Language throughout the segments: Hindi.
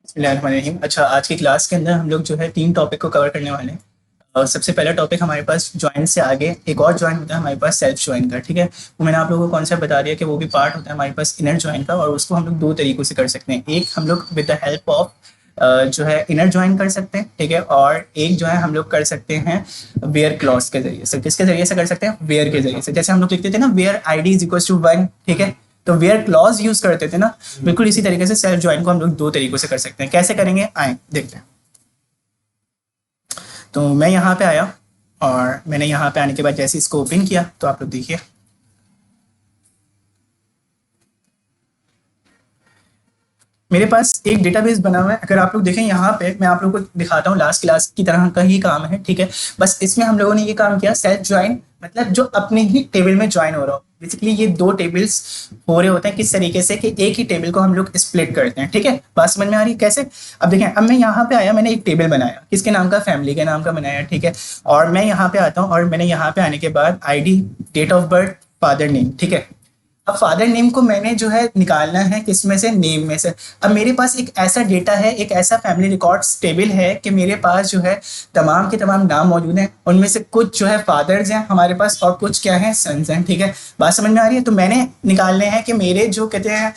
बिस्मिल्लाहिर्रहमानिर्रहीम। अच्छा, आज की क्लास के अंदर हम लोग जो है 3 टॉपिक को कवर करने वाले हैं। सबसे पहला टॉपिक हमारे पास जॉइंट से आगे एक और जॉइंट होता है हमारे पास सेल्फ जॉइंट का, ठीक है। वो मैंने आप लोगों को कॉन्सेप्ट बता दिया कि वो भी पार्ट होता है हमारे पास इनर जॉइंट का, और उसको हम लोग 2 तरीकों से कर सकते हैं। एक हम लोग विद द हेल्प ऑफ जो है इनर जॉइंट कर सकते हैं, ठीक है। और एक जो है हम लोग कर सकते हैं वेयर क्लॉज के जरिए से। किसके जरिए से कर सकते हैं? वेयर के जरिए से। जैसे हम लोग लिखते थे ना, where I D is equal to 1, ठीक है। तो वेयर क्लॉज यूज करते थे ना, बिल्कुल इसी तरीके से सेल्फ ज्वाइन को हम लोग 2 तरीकों से कर सकते हैं। कैसे करेंगे, आए देखते हैं। तो मैं यहाँ पे आया और मैंने यहाँ पे आने के बाद जैसे इसको ओपन किया तो आप लोग देखिए, मेरे पास एक डेटाबेस बना हुआ है। अगर आप लोग देखें यहाँ पे, मैं आप लोगों को दिखाता हूँ, लास्ट क्लास की तरह का ही काम है, ठीक है। बस इसमें हम लोगों ने ये काम किया, सेल्फ ज्वाइन मतलब जो अपने ही टेबल में ज्वाइन हो रहा हो। बेसिकली ये 2 टेबल्स हो रहे होते हैं किस तरीके से कि एक ही टेबल को हम लोग स्प्लिट करते हैं, ठीक है। बात समझ में आ रही है कैसे? अब देखें, अब मैं यहाँ पे आया, मैंने एक टेबल बनाया, किसके नाम का? फैमिली के नाम का बनाया, ठीक है। और मैं यहाँ पे आता हूँ और मैंने यहाँ पे आने के बाद ID, date of birth, father name, ठीक है। अब फादर नेम को मैंने जो है निकालना है किस में से? नेम में से। अब मेरे पास एक ऐसा डेटा है, एक ऐसा फैमिली रिकॉर्ड्स टेबल है कि मेरे पास जो है तमाम के तमाम नाम मौजूद हैं। उनमें से कुछ जो है फादर्स हैं हमारे पास और कुछ क्या है? सन्स हैं, ठीक है। बात समझ में आ रही है? तो मैंने निकालने हैं कि मेरे जो कहते हैं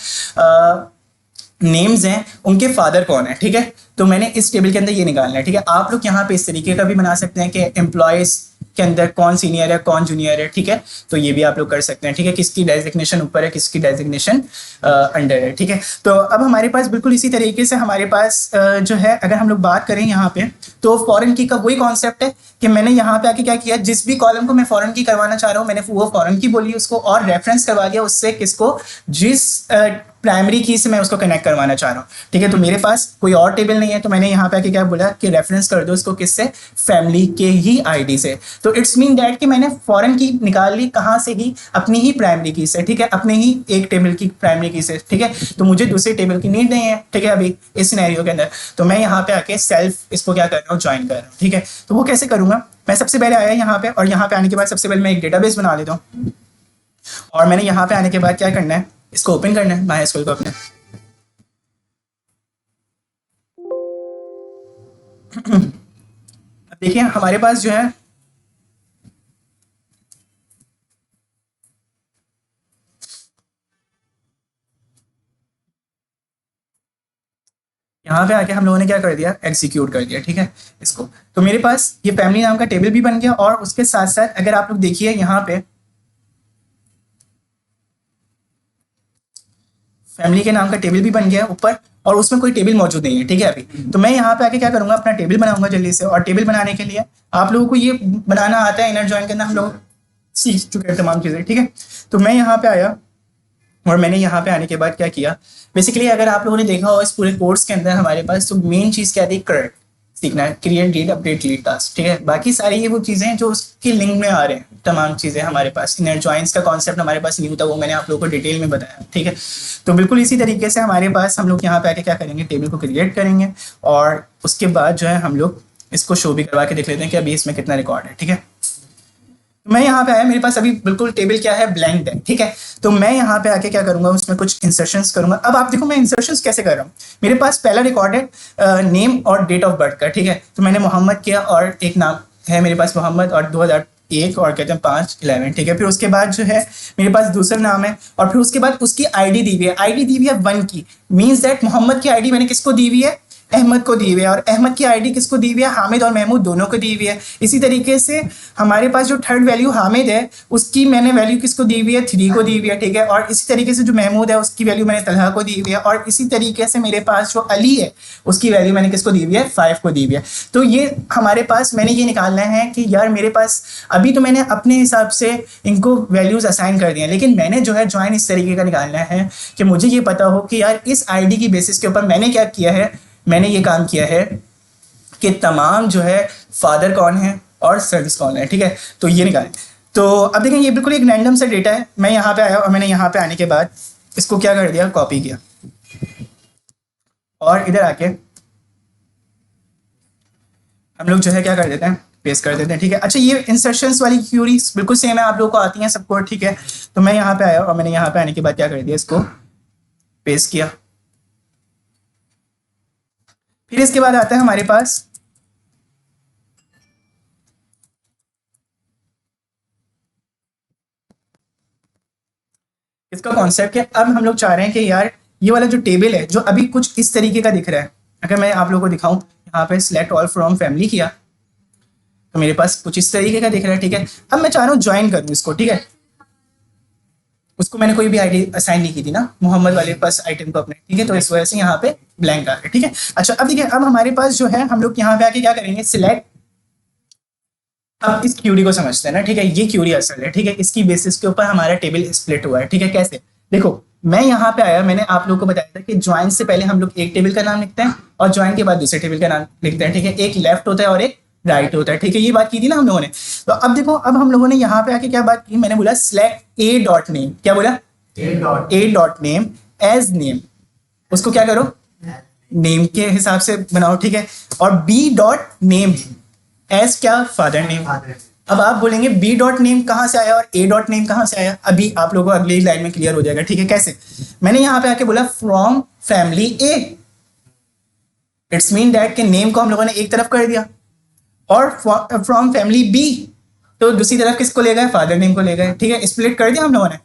नेम्स हैं उनके फादर कौन है, ठीक है। तो मैंने इस टेबल के अंदर ये निकालना है, ठीक है। आप लोग यहाँ पे इस तरीके का भी बना सकते हैं कि एम्प्लॉयज के अंदर कौन सीनियर है कौन जूनियर है, ठीक है। तो ये भी आप लोग कर सकते हैं, ठीक है। किसकी डेजिग्नेशन ऊपर है, किसकी डेजिग्नेशन अंडर है, ठीक है। तो अब हमारे पास बिल्कुल इसी तरीके से हमारे पास जो है, अगर हम लोग बात करें यहाँ पे, तो फॉरेन की का वही कॉन्सेप्ट है कि मैंने यहाँ पे आके क्या किया, जिस भी कॉलम को मैं फॉरेन की करवाना चाह रहा हूँ मैंने वो फॉरेन की बोली उसको, और रेफरेंस करवा दिया उससे किसको? जिस प्राइमरी की से मैं उसको कनेक्ट करवाना चाह रहा हूँ, ठीक है। तो मेरे पास कोई और टेबल नहीं है, तो मैंने यहाँ पे आके क्या बोला कि रेफरेंस कर दो इसको किससे? फैमिली के ही आईडी से। तो इट्स मीन दैट कि मैंने फॉरेन की निकाल ली कहाँ से? ही अपनी ही प्राइमरी की से, ठीक है। अपने ही एक टेबल की प्राइमरी की से, ठीक है। तो मुझे दूसरे टेबल की नीड नहीं है, ठीक है, अभी इस सिनेरियो के अंदर। तो मैं यहाँ पे आके सेल्फ इसको क्या कर रहा हूँ? ज्वाइन कर रहा हूँ, ठीक है। तो वो कैसे करूंगा? मैं सबसे पहले आया यहाँ पे, और यहाँ पे आने के बाद सबसे पहले मैं एक डेटाबेस बना लेता हूँ। और मैंने यहाँ पे आने के बाद क्या करना है? इसको ओपन करना है, माई एसक्यूएल को अपने। अब देखिए हमारे पास जो है यहाँ पे आके हम लोगों ने क्या कर दिया? एग्जीक्यूट कर दिया, ठीक है, इसको। तो मेरे पास ये फैमिली नाम का टेबल भी बन गया, और उसके साथ साथ अगर आप लोग देखिए यहाँ पे फैमिली के नाम का टेबल भी बन गया ऊपर, और उसमें कोई टेबल मौजूद नहीं है, ठीक है अभी। तो मैं यहाँ पे आके क्या करूंगा? अपना टेबल बनाऊंगा जल्दी से। और टेबल बनाने के लिए आप लोगों को ये बनाना आता है, इनर जॉइन करना हम लोग सीख चुके हैं तमाम चीज़ें, ठीक है। तो मैं यहाँ पे आया और मैंने यहाँ पे आने के बाद क्या किया? बेसिकली अगर आप लोगों ने देखा हो इस पूरे कोर्स के अंदर हमारे पास तो मेन चीज़ क्या थी? करेक्ट सीखना है, create read update lead task, ठीक है। बाकी सारी ये वो चीज़ें हैं जो उसके लिंक में आ रहे हैं, तमाम चीज़ें हमारे पास। इनर जॉइंस का कॉन्सेप्ट हमारे पास न्यू था, वो मैंने आप लोगों को डिटेल में बताया, ठीक है। तो बिल्कुल इसी तरीके से हमारे पास हम लोग यहाँ पे आके क्या करेंगे? टेबल को क्रिएट करेंगे, और उसके बाद जो है हम लोग इसको शो भी करवा के देख लेते हैं कि अभी इसमें कितना रिकॉर्ड है, ठीक है। तो मैं यहाँ पे आया, मेरे पास अभी बिल्कुल टेबल क्या है? ब्लैंक है, ठीक है। तो मैं यहाँ पे आके क्या करूंगा? उसमें कुछ इंसर्शंस करूंगा। अब आप देखो मैं इंसर्शंस कैसे कर रहा हूँ। मेरे पास पहला रिकॉर्ड है नेम और डेट ऑफ बर्थ का, ठीक है। तो मैंने मोहम्मद किया, और एक नाम है मेरे पास मोहम्मद, और 2001 और कहते हैं 5/11, ठीक है। फिर उसके बाद जो है मेरे पास दूसरा नाम है, और फिर उसके बाद उसकी आईडी दी हुई है। आईडी दी हुई है 1 की, मीन्स दैट मोहम्मद की आईडी मैंने किसको दी हुई है? अहमद को दी हुई है। और अहमद की आईडी किसको दी हुई है? हामिद और महमूद दोनों को दी हुई है। इसी तरीके से हमारे पास जो थर्ड वैल्यू हामिद है उसकी मैंने वैल्यू किसको दी हुई है? 3 को दी हुई है, ठीक है। और इसी तरीके से जो महमूद है उसकी वैल्यू मैंने तलहा को दी हुई है। और इसी तरीके से मेरे पास जो अली है उसकी वैल्यू मैंने किसको दी हुई है? 5 को दी हुई है। तो ये हमारे पास मैंने ये निकालना है कि यार मेरे पास अभी तो मैंने अपने हिसाब से इनको वैल्यूज असाइन कर दिए हैं, लेकिन मैंने जो है ज्वाइन इस तरीके का निकालना है कि मुझे ये पता हो कि यार इस आईडी की बेसिस के ऊपर मैंने क्या किया है? मैंने ये काम किया है कि तमाम जो है फादर कौन है और सन्स कौन है, ठीक है। तो ये निकालें। तो अब देखें ये बिल्कुल एक रैंडम सा डेटा है। मैं यहाँ पे आया और मैंने यहाँ पे आने के बाद इसको क्या कर दिया? कॉपी किया, और इधर आके हम लोग जो है क्या कर देते हैं? पेस्ट कर देते हैं, ठीक है। अच्छा, ये इंसर्शंस वाली क्यूरीज बिल्कुल सेम है, आप लोगों को आती हैं सबको, ठीक है। तो मैं यहाँ पे आया और मैंने यहाँ पे आने के बाद क्या कर दिया? इसको पेस्ट किया, फिर इसके बाद आता है हमारे पास इसका कॉन्सेप्ट है। अब हम लोग चाह रहे हैं कि यार ये वाला जो टेबल है जो अभी कुछ इस तरीके का दिख रहा है, अगर मैं आप लोगों को दिखाऊं, यहाँ पे सिलेक्ट ऑल फ्रॉम फैमिली किया तो मेरे पास कुछ इस तरीके का दिख रहा है, ठीक है। अब मैं चाह रहा हूँ ज्वाइन करूँ इसको, ठीक है। उसको मैंने कोई भी आईडी असाइन नहीं की थी ना मोहम्मद वाले पास आइटम को अपने, ठीक है, तो इस वजह से यहाँ पे ब्लैंक आ गया, ठीक है। अच्छा अब देखिए, अब हमारे पास जो है हम लोग यहाँ पे आके क्या करेंगे, सिलेक्ट। अब इस क्यूरी को समझते हैं ना, ठीक है, ये क्यूरी असल है, ठीक है, इसकी बेसिस के ऊपर हमारा टेबल स्प्लिट हुआ है, ठीक है। कैसे, देखो मैं यहाँ पे आया, मैंने आप लोगों को बताया था कि ज्वाइन से पहले हम लोग एक टेबल का नाम लिखते हैं और ज्वाइन के बाद दूसरे टेबल का नाम लिखते हैं, ठीक है। एक लेफ्ट होता है और एक राइट होता है, ठीक है, ये बात की थी ना हम लोगों ने। तो अब देखो, अब हम लोगों ने यहाँ पे आके क्या बात की, मैंने बोला सिलेक्ट ए डॉट नेम, क्या बोला, a dot name as name, उसको क्या करो, नेम के हिसाब से बनाओ, ठीक है। और बी डॉट नेम एज क्या, फादर नेम। अब आप बोलेंगे बी डॉट नेम कहाँ से आया और ए डॉट नेम कहाँ से आया, अभी आप लोगों को अगली लाइन में क्लियर हो जाएगा, ठीक है। कैसे, मैंने यहाँ पे आके बोला from family A, it's mean that के नेम को हम लोगों ने एक तरफ कर दिया, और फ्रॉम फैमिली बी तो दूसरी तरफ किसको ले गए, फादर नेम को ले गए, ठीक है, स्प्लिट कर दिया हम लोगों ने।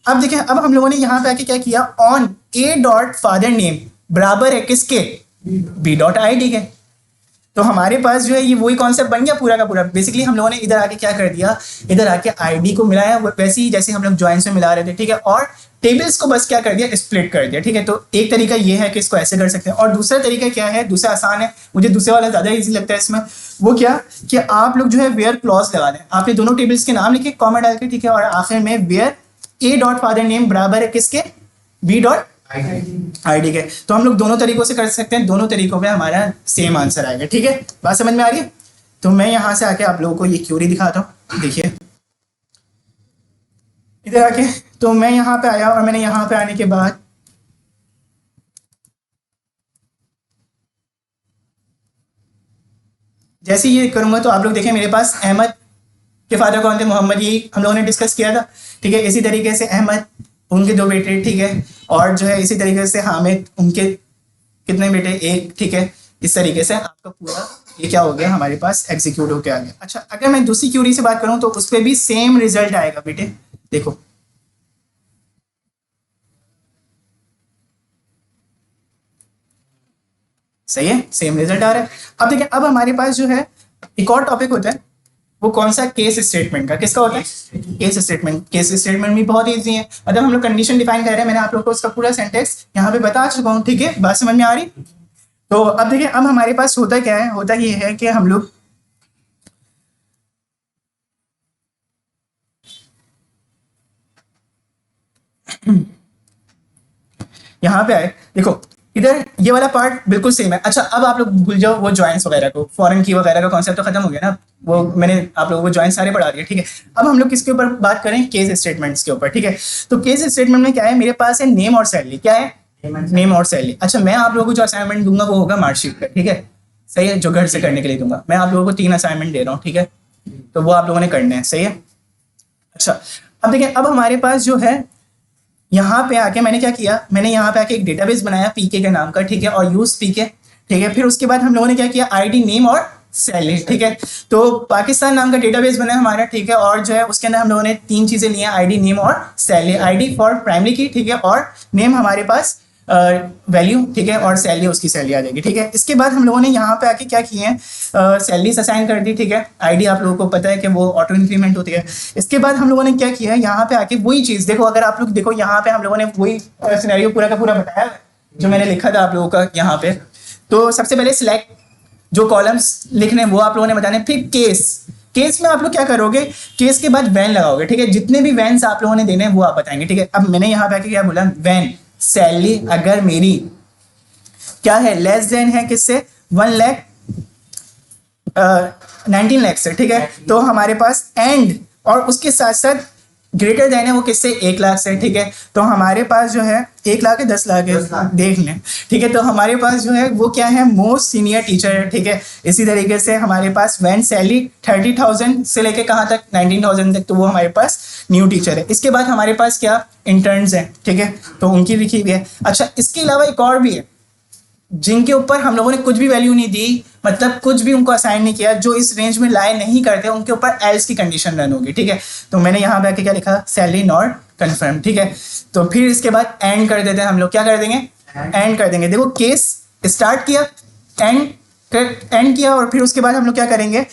अब देखिए, अब हम लोगों ने यहाँ पे आके क्या किया, on A dot father name बराबर है किसके, बी डॉट आई डी के। तो हमारे पास जो है ये वही कॉन्सेप्ट बन गया पूरा का पूरा। बेसिकली हम लोगों ने इधर आके क्या कर दिया, इधर आके आईडी को मिलाया वैसे ही जैसे हम लोग ज्वाइन में मिला रहे थे, ठीक है, और टेबल्स को बस क्या कर दिया, स्प्लिट कर दिया, ठीक है। तो एक तरीका ये है कि इसको ऐसे कर सकते हैं, और दूसरा तरीका क्या है, दूसरा आसान है, मुझे दूसरे वाला ज्यादा इजी लगता है इसमें। वो क्या कि आप लोग जो है वेयर क्लॉज लगा दें, आपने दोनों टेबल्स के नाम लिखे कॉमा डाल के, ठीक है, और आखिर में where a dot father name बराबर है किसके, बी डॉट आईडी के। तो हम लोग दोनों तरीकों से कर सकते हैं, दोनों तरीकों में हमारा सेम आंसर आएगा, ठीक है। बात समझ में आ रही है। तो मैं यहां से आके आप लोगों को ये क्यूरी दिखाता हूँ, देखिए इधर आके, तो मैं यहाँ पे आया और मैंने यहाँ पे आने के बाद जैसे ये करूंगा तो आप लोग देखें मेरे पास अहमद के फादर कौन थे, मोहम्मद, ये हम लोगों ने डिस्कस किया था, ठीक है। इसी तरीके से अहमद, उनके 2 बेटे, ठीक है, और जो है इसी तरीके से हामिद, उनके कितने बेटे, एक, ठीक है। इस तरीके से आपका पूरा ये क्या हो गया, हमारे पास एग्जीक्यूट होके आ गया। अच्छा, अगर मैं दूसरी क्यूरी से बात करूं तो उस पर भी सेम रिजल्ट आएगा बेटे, देखो सही है, सेम रिजल्ट आ रहा है। अब देखिए, अब हमारे पास जो है एक और टॉपिक होता है, वो कौन सा, केस स्टेटमेंट का। किसका होता है, केस स्टेटमेंट। केस स्टेटमेंट भी बहुत इजी है, मतलब हम लोग कंडीशन डिफाइन कर रहे हैं, मैंने आप लोग को उसका पूरा सेंटेंस यहाँ पे बता चुका हूँ, ठीक है, बात समझ में आ रही। तो अब देखिए, अब हमारे पास होता क्या है, होता ये है कि हम लोग यहाँ पे आए, देखो इधर ये वाला पार्ट बिल्कुल सेम है। अच्छा, अब आप लोग भूल जाओ वो ज्वाइंट्स वगैरह को, फॉरेन की वगैरह का कॉन्सेप्ट तो खत्म हो गया ना, वो मैंने आप लोगों को ज्वाइंट सारे पढ़ा दिए, ठीक है। अब हम लोग किसके ऊपर बात करें, केस स्टेटमेंट्स के ऊपर, ठीक है। तो केस स्टेटमेंट में क्या है, मेरे पास है नेम और सैलरी, क्या है, नेम और सैलरी। अच्छा, मैं आप लोगों को जो असाइनमेंट दूंगा वो होगा मार्कशीट का, ठीक है, सही है, जो घर से करने के लिए दूंगा। मैं आप लोगों को 3 असाइनमेंट दे रहा हूँ, ठीक है, तो वो आप लोगों ने करने हैं, सही है। अच्छा, अब देखिए, अब हमारे पास जो है यहाँ पे आके मैंने क्या किया, मैंने यहाँ पे आके एक डेटाबेस बनाया पीके के नाम का, ठीक है, और यूज पीके, ठीक है। फिर उसके बाद हम लोगों ने क्या किया, आईडी, नेम और सैलरी, ठीक है। तो पाकिस्तान नाम का डेटाबेस बना हमारा, ठीक है, और जो है उसके अंदर हम लोगों ने 3 चीजें ली हैं, आईडी, नेम और सैलरी। आईडी फॉर प्राइमरी की, ठीक है, और नेम हमारे पास वैल्यू, ठीक है, और सैलरी उसकी सैलरी आ जाएगी, ठीक है। इसके बाद हम लोगों ने यहाँ पे आके क्या किए हैं, सैलरीज असाइन कर दी, ठीक है। आईडी आप लोगों को पता है कि वो ऑटो इंक्रीमेंट होती है। इसके बाद हम लोगों ने क्या किया है, यहाँ पे आके वही चीज़ देखो, अगर आप लोग देखो यहाँ पे हम लोगों ने वही सिनेरियो पूरा का पूरा बताया जो मैंने लिखा था आप लोगों का यहाँ पे। तो सबसे पहले सिलेक्ट, जो कॉलम्स लिखने वो आप लोगों ने बताने। फिर केस में आप लोग क्या करोगे, केस के बाद वैन लगाओगे, ठीक है। जितने भी वैन्स आप लोगों ने देने हैं वो आप बताएंगे, ठीक है। अब मैंने यहाँ पे आके क्या बोला, वैन सैलरी अगर मेरी क्या है, लेस देन है किससे, 19 लाख से, ठीक है। तो हमारे पास एंड और उसके साथ साथ ग्रेटर देन है वो किससे, 1 लाख से, ठीक है। तो हमारे पास जो है 1 लाख है, 10 लाख है, देख लें, ठीक है। तो हमारे पास जो है वो क्या है, मोस्ट सीनियर टीचर है, ठीक है। इसी तरीके से हमारे पास वैन सैलरी 30,000 से लेके कहाँ तक, 19,000 तक, तो वो हमारे पास न्यू टीचर है। इसके बाद हमारे पास क्या, इंटर्न्स हैं, ठीक है, तो उनकी लिखी हुई है। अच्छा, इसके अलावा एक और भी है, जिनके ऊपर हम लोगों ने कुछ भी वैल्यू नहीं दी, मतलब कुछ भी उनको असाइन नहीं किया, जो इस रेंज में लाई नहीं करते, उनके ऊपर एल्स की कंडीशन रन होगी, ठीक है। तो मैंने यहाँ पे आके क्या लिखा, सैलरी नॉट कंफर्म, ठीक है। तो फिर इसके बाद एंड कर देते हैं हम लोग, क्या कर देंगे, एंड कर देंगे। देखो केस स्टार्ट किया, एंड किया, और फिर उसके बाद हम लोग क्या करेंगे,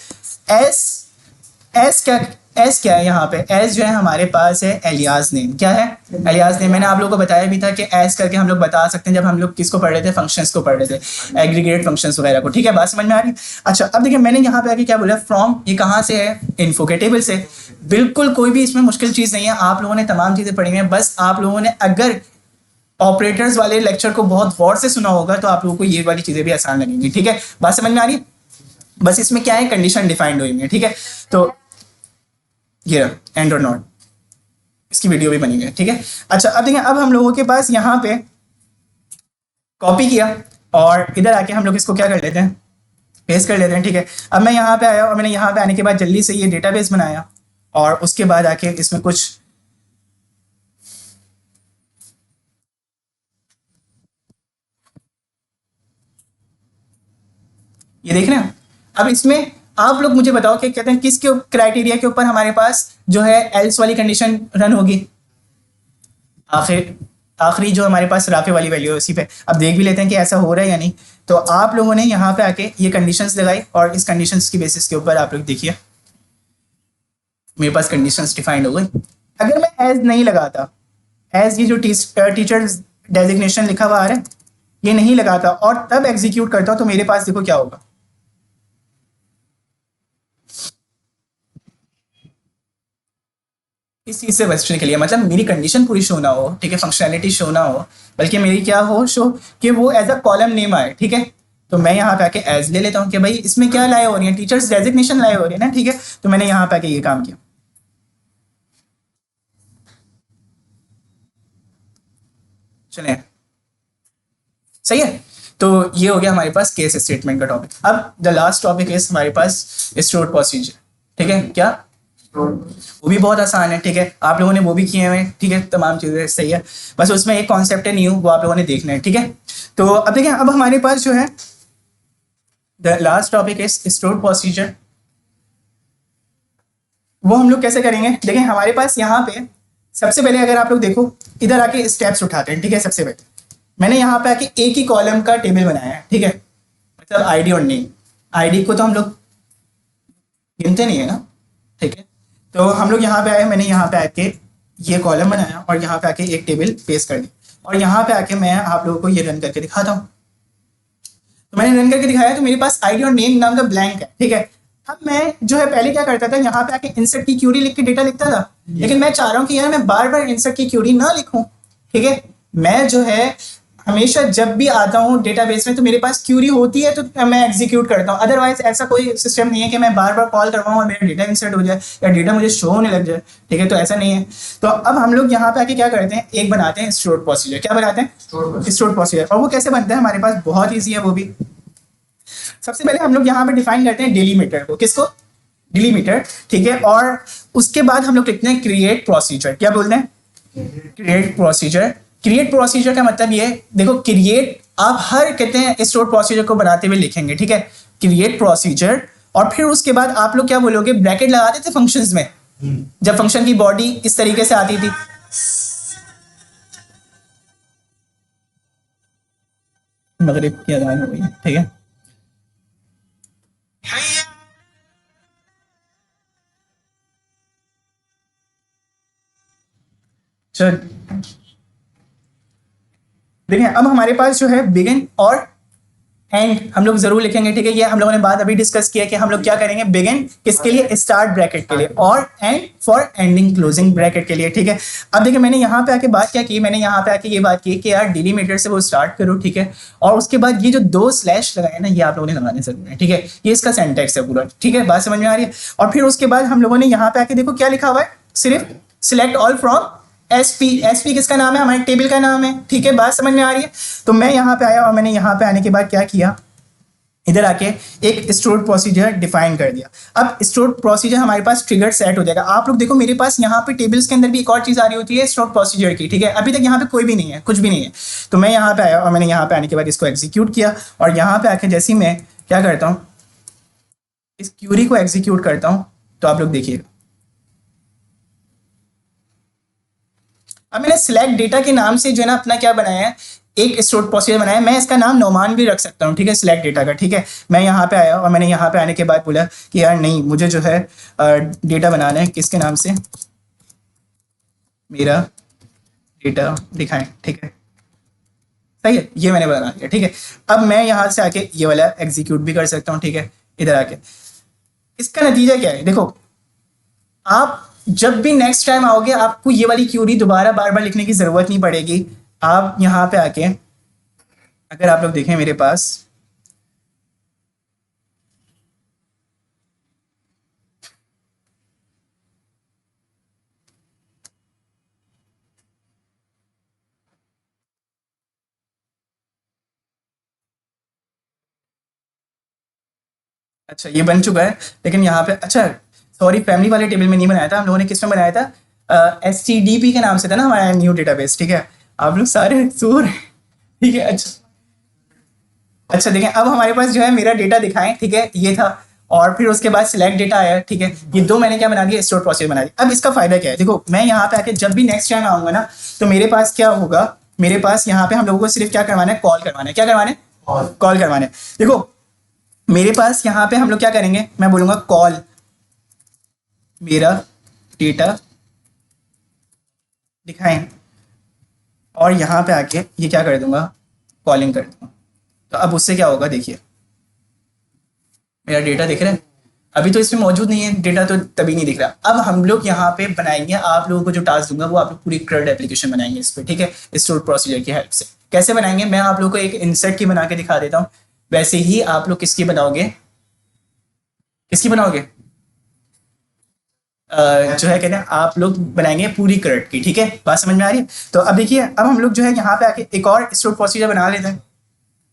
एस क्या है यहाँ पे, एस जो है हमारे पास है एलियास नेम। क्या है, एलियास नेम। मैंने आप लोगों को बताया भी था कि एस करके हम लोग बता सकते हैं जब हम लोग किसको पढ़ रहे थे, फंक्शंस को पढ़ रहे थे, एग्रीगेट फंक्शंस वगैरह को, ठीक है। बात समझ में आ रही। अच्छा अब देखिए मैंने यहाँ पे आके क्या बोला, फ्रॉम, ये कहाँ से है, इन्फो के टेबल से। बिल्कुल कोई भी इसमें मुश्किल चीज़ नहीं है, आप लोगों ने तमाम चीज़ें पढ़ी हैं, बस आप लोगों ने अगर ऑपरेटर्स वाले लेक्चर को बहुत गौर से सुना होगा तो आप लोगों को ये वाली चीज़ें भी आसान लगेंगी, ठीक है। बात समझ में आ रही है। बस इसमें क्या है, कंडीशन डिफाइंड हुई है, ठीक है। तो ये एंड और नॉट, इसकी वीडियो भी बनी है, ठीक है। अच्छा अब देखिए, अब हम लोगों के पास यहाँ पे कॉपी किया और इधर आके हम लोग इसको क्या कर लेते हैं, पेस्ट कर लेते हैं, ठीक है। अब मैं यहाँ पे आया और मैंने यहाँ पे आने के बाद जल्दी से ये डेटाबेस बनाया और उसके बाद आके इसमें कुछ ये देख रहे हैं। अब इसमें आप लोग मुझे बताओ कि कहते हैं किसके क्राइटेरिया के ऊपर हमारे पास जो है एल्स वाली कंडीशन रन होगी, आखिरी जो हमारे पास राफे वाली वैल्यू है उसी पे। अब देख भी लेते हैं कि ऐसा हो रहा है या नहीं। तो आप लोगों ने यहाँ पे आके ये कंडीशंस लगाई और इस कंडीशंस की बेसिस के ऊपर आप लोग देखिए मेरे पास कंडीशंस डिफाइंड हो गई। अगर मैं एज नहीं लगाता, एज ये जो टीचर डेजिग्नेशन लिखा हुआ आ रहा है ये नहीं लगाता और तब एग्जीक्यूट करता हूँ तो मेरे पास देखो क्या होगा, इस चीज़ से बचने के लिए, मतलब मेरी कंडीशन पूरी शो ना हो, ठीक है, फंक्शनैलिटी शो ना हो, बल्कि मेरी क्या हो शो कि वो एज अ कॉलम नेम आए, ठीक है। तो मैं यहाँ पे आके एज ले लेता हूँ कि भाई इसमें क्या लाए हो रही है, टीचर्स डेजिग्नेशन लाए हो रही है ना, ठीक है। तो मैंने यहाँ पे आके ये काम किया, चले सही है। तो ये हो गया हमारे पास केस स्टेटमेंट का टॉपिक। अब द लास्ट टॉपिक इज हमारे पास स्टोर प्रोसीजर, ठीक है। क्या, वो भी बहुत आसान है, ठीक है, आप लोगों ने वो भी किए हुए हैं, ठीक है, तमाम चीज़ें सही है। बस उसमें एक कॉन्सेप्ट है न्यू, वो आप लोगों ने देखना है, ठीक है। तो अब देखें, अब हमारे पास जो है the last topic is store procedure. वो हम लोग कैसे करेंगे, देखें हमारे पास यहाँ पे सबसे पहले अगर आप लोग देखो इधर आके स्टेप्स उठाते हैं, ठीक है। सबसे पहले मैंने यहाँ पे आके एक ही कॉलम का टेबल बनाया है, ठीक है, मतलब आईडी और नेम। आईडी को तो हम लोग गिनते नहीं है ना, ठीक है। तो हम लोग यहाँ पे आए, मैंने यहाँ पे आके ये कॉलम बनाया और यहाँ पे आके एक टेबल पेस्ट कर दी और यहाँ पे आके मैं आप लोगों को ये रन करके दिखाता हूँ। तो मैंने रन करके दिखाया तो मेरे पास आईडी और नेम नाम का ब्लैंक है, ठीक है। अब मैं जो है पहले क्या करता था, यहाँ पे आके इंसर्ट की क्यूरी लिख के डेटा लिखता था, लेकिन मैं चाह रहा हूँ कि यार मैं बार बार इंसर्ट की क्यूरी ना लिखूँ, ठीक है। मैं जो है हमेशा जब भी आता हूँ डेटाबेस में तो मेरे पास क्यूरी होती है तो मैं एग्जीक्यूट करता हूँ, अदरवाइज ऐसा कोई सिस्टम नहीं है कि मैं बार बार कॉल करवाऊँ और मेरा डेटा इंसर्ट हो जाए या डेटा मुझे शो होने लग जाए, ठीक है। तो ऐसा नहीं है। तो अब हम लोग यहाँ पे आके क्या करते हैं, एक बनाते हैं स्टोर प्रोसीजर। क्या बनाते हैं, स्टोर प्रोसीजर। और वो कैसे बनता है हमारे पास, बहुत ईजी है वो भी। सबसे पहले हम लोग यहाँ पे डिफाइन करते हैं डिलीमीटर को, किसको, डिलीमीटर, ठीक है। और उसके बाद हम लोग लिखते हैं क्रिएट प्रोसीजर। क्या बोलते हैं, क्रिएट प्रोसीजर। क्रिएट प्रोसीजर का मतलब ये, देखो क्रिएट आप हर कहते हैं स्टोर प्रोसीजर को बनाते हुए लिखेंगे, ठीक है, क्रिएट प्रोसीजर। और फिर उसके बाद आप लोग क्या बोलोगे, ब्रैकेट लगाते थे फंक्शंस में, जब फंक्शन की बॉडी इस तरीके से आती थी, मगरिब की अजान हो गई है, ठीक है। चल देखिए, अब हमारे पास जो है बिगिन और एंड हम लोग जरूर लिखेंगे, ठीक है। ये हम लोगों ने बात अभी डिस्कस किया कि हम लोग क्या करेंगे, बिगिन किसके लिए, स्टार्ट ब्रैकेट के लिए, और and for ending closing bracket के लिए, ठीक है। अब देखिए मैंने यहाँ पे आके बात क्या की, मैंने यहाँ पे आके ये बात की कि यार डिलीमीटर से वो स्टार्ट करो, ठीक है। और उसके बाद ये जो 2 स्लैश लगाए ना, ये आप लोगों ने लगाने जरूर है, ठीक है। ये इसका सेंटेक्स है पूरा, ठीक है, बात समझ में आ रही है। और फिर उसके बाद हम लोगों ने यहाँ पे आके देखो क्या लिखा हुआ है, सिर्फ select all from SP. SP किसका नाम है, हमारे टेबल का नाम है, ठीक है, बात समझ में आ रही है। तो मैं यहाँ पे आया और मैंने यहाँ पे आने के बाद क्या किया, इधर आके एक स्टोर्ड प्रोसीजर डिफाइन कर दिया। अब स्टोर्ड प्रोसीजर हमारे पास ट्रिगर सेट हो जाएगा। आप लोग देखो मेरे पास यहाँ पे टेबल्स के अंदर भी एक और चीज़ आ रही होती है स्टोर्ड प्रोसीजर की, ठीक है। अभी तक यहाँ पे कोई भी नहीं है, कुछ भी नहीं है। तो मैं यहाँ पे आया और मैंने यहाँ पे आने के बाद इसको एग्जीक्यूट किया, और यहाँ पे आके जैसे ही मैं क्या करता हूँ, इस क्यूरी को एग्जीक्यूट करता हूँ, तो आप लोग देखिएगा अब मैंने सिलेक्ट डेटा के नाम से जो है ना अपना क्या बनाया है, एक स्टोर्ड प्रोसीजर बनाया है। मैं इसका नाम नोमान भी रख सकता हूँ, ठीक है, सिलेक्ट डेटा का, ठीक है। मैं यहाँ पे आया और मैंने यहाँ पे आने के बाद बोला कि यार नहीं, मुझे जो है डेटा बनाना है किसके नाम से, मेरा डेटा दिखाएं, ठीक है, सही है, ये मैंने बना दिया, ठीक है। अब मैं यहाँ से आके ये वाला एग्जीक्यूट भी कर सकता हूँ, ठीक है। इधर आके इसका नतीजा क्या है, देखो आप जब भी नेक्स्ट टाइम आओगे आपको ये वाली क्यूरी दोबारा बार बार लिखने की जरूरत नहीं पड़ेगी। आप यहाँ पे आके अगर आप लोग देखें मेरे पास, अच्छा ये बन चुका है, लेकिन यहाँ पे अच्छा सॉरी फैमिली वाले टेबल में नहीं बनाया था, हम लोगों ने किस में बनाया था, STDP के नाम से था ना हमारा न्यू डेटाबेस, ठीक है। आप लोग सारे सूर, ठीक है। अच्छा देखें, अब हमारे पास जो है मेरा डेटा दिखाएं, ठीक है, ये था, और फिर उसके बाद सिलेक्ट डेटा आया, ठीक है। ये दो मैंने क्या बना दिया, स्टोर प्रोसीजर बना दिया। अब इसका फायदा क्या है, देखो मैं यहाँ पे आके जब भी नेक्स्ट टाइम आऊंगा ना, तो मेरे पास क्या होगा, मेरे पास यहाँ पे हम लोगों को सिर्फ क्या करवाना है, कॉल करवाना है, क्या करवाना है, कॉल करवाना है। देखो मेरे पास यहाँ पे हम लोग क्या करेंगे, मैं बोलूंगा कॉल मेरा डेटा दिखाएं, और यहाँ पे आके ये क्या कर दूंगा, कॉलिंग कर दूंगा। तो अब उससे क्या होगा, देखिए मेरा डेटा दिख रहा है, अभी तो इसमें मौजूद नहीं है डेटा, तो तभी नहीं दिख रहा। अब हम लोग यहाँ पे बनाएंगे, आप लोगों को जो टास्क दूंगा वो आप लोग पूरी CRUD एप्लीकेशन बनाएंगे इस पर, ठीक है, स्टोर प्रोसीजर की हेल्प से। कैसे बनाएंगे, मैं आप लोगों को एक इंसर्ट की बना के दिखा देता हूँ, वैसे ही आप लोग किसकी बनाओगे, किसकी बनाओगे, जो है कहते हैं आप लोग बनाएंगे पूरी CRUD की, ठीक है, बात समझ में आ रही है। तो अब देखिए, अब हम लोग जो है यहाँ पे आके एक और स्टोर प्रोसीजर बना लेते हैं,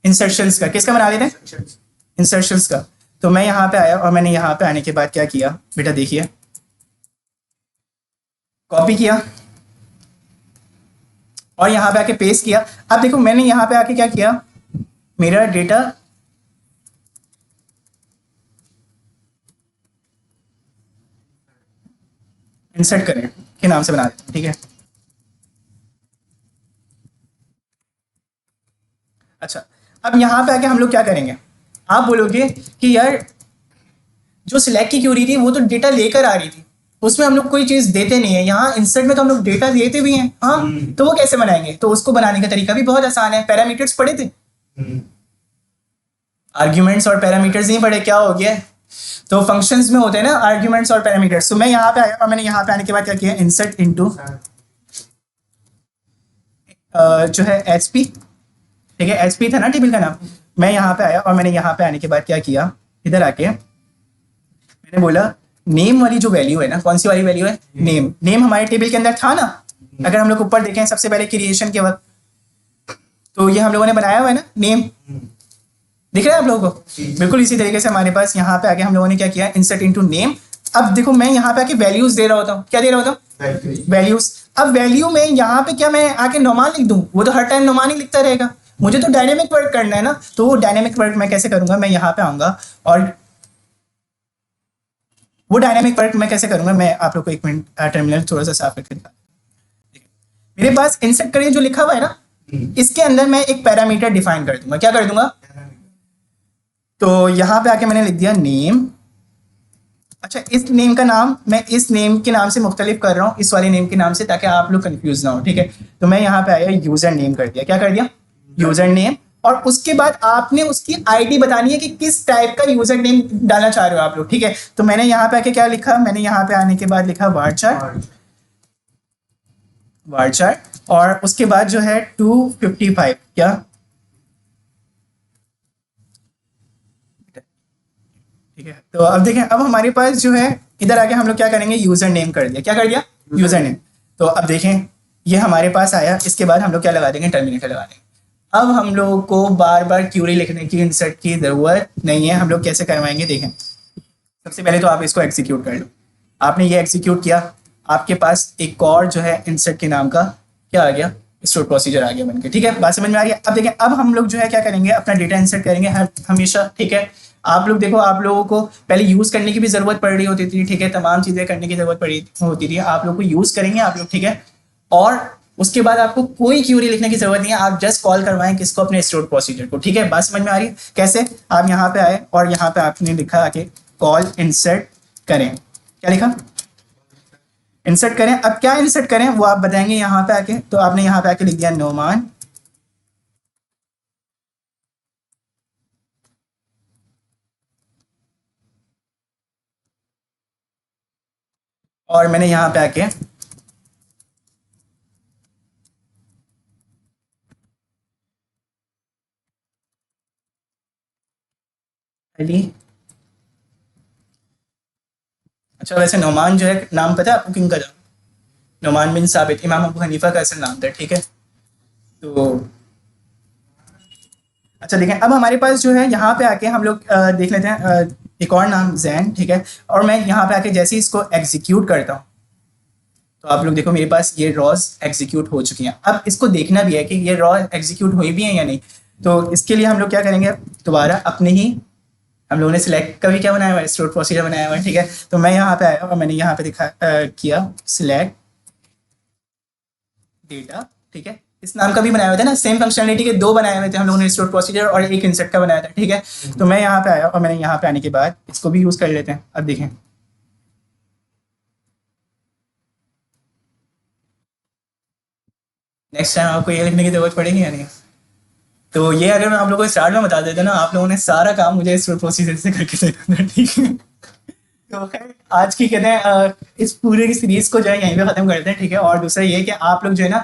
इंसर्शंस का। किसका बना लेते हैं, इंसर्शंस का। तो मैं यहाँ पे आया और मैंने यहाँ पे आने के बाद क्या किया, बेटा देखिए, कॉपी किया और यहाँ पे आके पेस्ट किया। अब देखो मैंने यहाँ पे आके क्या किया, मेरा डेटा इंसर्ट करें के नाम से बना देते हैं, ठीक है। अच्छा अब यहाँ पे आके हम लोग क्या करेंगे, आप बोलोगे कि यार जो सिलेक्ट की क्यूरी थी वो तो डेटा लेकर आ रही थी, उसमें हम लोग कोई चीज देते नहीं है, यहाँ इंसर्ट में तो हम लोग डेटा देते भी हैं, हाँ, तो वो कैसे बनाएंगे। तो उसको बनाने का तरीका भी बहुत आसान है, पैरामीटर्स पढ़े थे, आर्ग्यूमेंट्स और पैरामीटर्स नहीं पढ़े, क्या हो गया, तो फंक्शंस में होते हैं ना आर्ग्यूमेंट्स और पैरामीटर्स। तो मैं यहाँ पे आया और मैंने यहाँ पे आने के बाद क्या किया, इंसर्ट इनटू जो है एसपी, ठीक है, एसपी था ना टेबल का नाम। मैं यहाँ पे आया और मैंने यहाँ पे आने के बाद क्या किया, इधर आके मैंने बोला नेम वाली जो वैल्यू है ना, कौन सी वाली वैल्यू है, नेम। नेम हमारे टेबल के अंदर था ना, अगर हम लोग ऊपर देखें सबसे पहले क्रिएशन के वक्त, तो ये हम लोगों ने बनाया हुआ है ना नेम, दिख रहा है आप लोगों को, बिल्कुल इसी तरीके से हमारे पास यहाँ पे आके हम लोगों ने क्या किया, इंसर्ट इनटू नेम। अब देखो मैं यहाँ पे आके वैल्यूज दे रहा होता हूँ, क्या दे रहा होता हूँ, वैल्यूज। अब वैल्यू में यहाँ पे क्या मैं आके नोमान लिख दूँ, वो तो हर टाइम नोमान ही लिखता रहेगा, मुझे तो डायनेमिक वर्क करना है ना। तो वो डायनेमिक वर्क मैं कैसे करूंगा, मैं यहाँ पे आऊंगा और वो डायनेमिक वर्क मैं कैसे करूंगा, मैं आप लोग को एक मिनट टर्मिनल थोड़ा सा साफ करके दिखा। मेरे पास इंसर्ट करिए जो लिखा हुआ है ना, इसके अंदर मैं एक पैरामीटर डिफाइन कर दूंगा, क्या कर दूंगा, तो यहाँ पे आके मैंने लिख दिया नेम। अच्छा इस नेम का नाम मैं इस नेम के नाम से मुख्तलिफ कर रहा हूँ इस वाले नेम के नाम से, ताकि आप लोग कंफ्यूज ना हो, ठीक है। तो मैं यहाँ पे आया यूजर नेम कर दिया, क्या कर दिया, यूजर नेम। और उसके बाद आपने उसकी आईडी बतानी है कि किस टाइप का यूजर नेम डालना चाह रहे हो आप लोग, ठीक है। तो मैंने यहाँ पे आके क्या लिखा, मैंने यहाँ पे आने के बाद लिखा वारचार, वारचार, और उसके बाद जो है 255 क्या, ठीक है। तो अब देखें, अब हमारे पास जो है इधर आके हम लोग क्या करेंगे, यूजर नेम कर दिया, क्या कर दिया, यूजर नेम। तो अब देखें ये हमारे पास आया, इसके बाद हम लोग क्या लगा देंगे, टर्मिनेटर लगा देंगे। अब हम लोगों को बार बार क्यूरी लिखने की, इंसर्ट की ज़रूरत नहीं है। हम लोग कैसे करवाएंगे देखें। सबसे पहले तो आप इसको एग्जीक्यूट कर लो। आपने ये एग्जीक्यूट किया, आपके पास एक और जो है इंसर्ट के नाम का क्या आ गया, स्टोर प्रोसीजर आ गया बनके। ठीक है, बात समझ में आ रही है। अब देखें, अब हम लोग जो है क्या करेंगे, अपना डेटा इंसर्ट करेंगे हमेशा। ठीक है, आप लोग देखो, आप लोगों को पहले यूज़ करने की भी ज़रूरत पड़ रही होती थी। ठीक है, तमाम चीज़ें करने की ज़रूरत पड़ी होती थी। आप लोग को यूज़ करेंगे आप लोग। ठीक है, और उसके बाद आपको कोई क्यूरी लिखने की जरूरत नहीं है। आप जस्ट कॉल करवाएं किसको, अपने स्टोर प्रोसीजर को। ठीक है, बात समझ में आ रही है। कैसे, आप यहाँ पे आए और यहाँ पे आपने लिखा आके कॉल इंसर्ट करें। क्या लिखा, इंसर्ट करें। अब क्या इंसर्ट करें वो आप बताएंगे यहाँ पे आके। तो आपने यहाँ पे आके लिख दिया नोमान, और मैंने यहाँ पे आके अली। अच्छा, वैसे नोमान जो है नाम पता है आपको किन का था? नोमान बिन साबित, इमाम अबू हनीफा का असल नाम था। ठीक है, तो अच्छा देखें, अब हमारे पास जो है यहाँ पे आके हम लोग देख लेते हैं एक और नाम जैन। ठीक है, और मैं यहाँ पे आके जैसे ही इसको एग्जीक्यूट करता हूँ तो आप लोग देखो मेरे पास ये रॉज एग्जीक्यूट हो चुकी हैं। अब इसको देखना भी है कि ये रॉ एग्जीक्यूट हुई भी हैं या नहीं। तो इसके लिए हम लोग क्या करेंगे, दोबारा अपने ही हम लोगों ने सिलेक्ट का भी क्या बनाया हुआ है, स्टोर प्रोसीजर बनाया हुआ है। ठीक है, तो मैं यहाँ पे आया और मैंने यहाँ पे दिखा किया सिलेक्ट डेटा। ठीक है, इस नाम का भी बनाया हुआ था ना, सेम फंक्शनलिटी के दो बनाए हुए थे हम लोगों ने, स्टोर प्रोसीजर और एक इंसर्ट का बनाया था। ठीक है, तो मैं यहाँ पे आया और मैंने यहाँ पे आने के बाद इसको भी यूज़ कर लेते हैं। अब देखें, नेक्स्ट टाइम आपको ये लिखने की जरूरत पड़ेगी या नहीं। तो ये अगर मैं आप लोगों को स्टार्ट में बता देता ना, आप लोगों ने सारा काम मुझे स्टोर प्रोसीजर से करके देना था। ठीक है, तो खैर आज की कहते हैं इस पूरे की सीरीज को जो है यहीं पे खत्म करते हैं। ठीक है, और दूसरा ये कि आप लोग जो है ना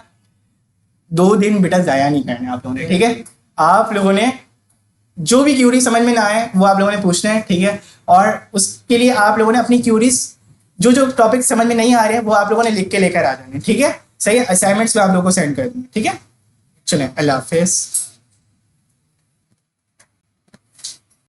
2 दिन बेटा ज़ाया नहीं करने आप लोगों ने। ठीक है, आप लोगों ने जो भी क्यूरी समझ में ना आए वो आप लोगों ने पूछना है। ठीक है, और उसके लिए आप लोगों ने अपनी क्यूरीज जो जो टॉपिक समझ में नहीं आ रहे हैं वो आप लोगों ने लिख के लेकर आ जाने। ठीक है, सही है, असाइनमेंट्स में आप लोगों को सेंड कर देंगे। ठीक है, चलें, अल्लाह हाफिज़।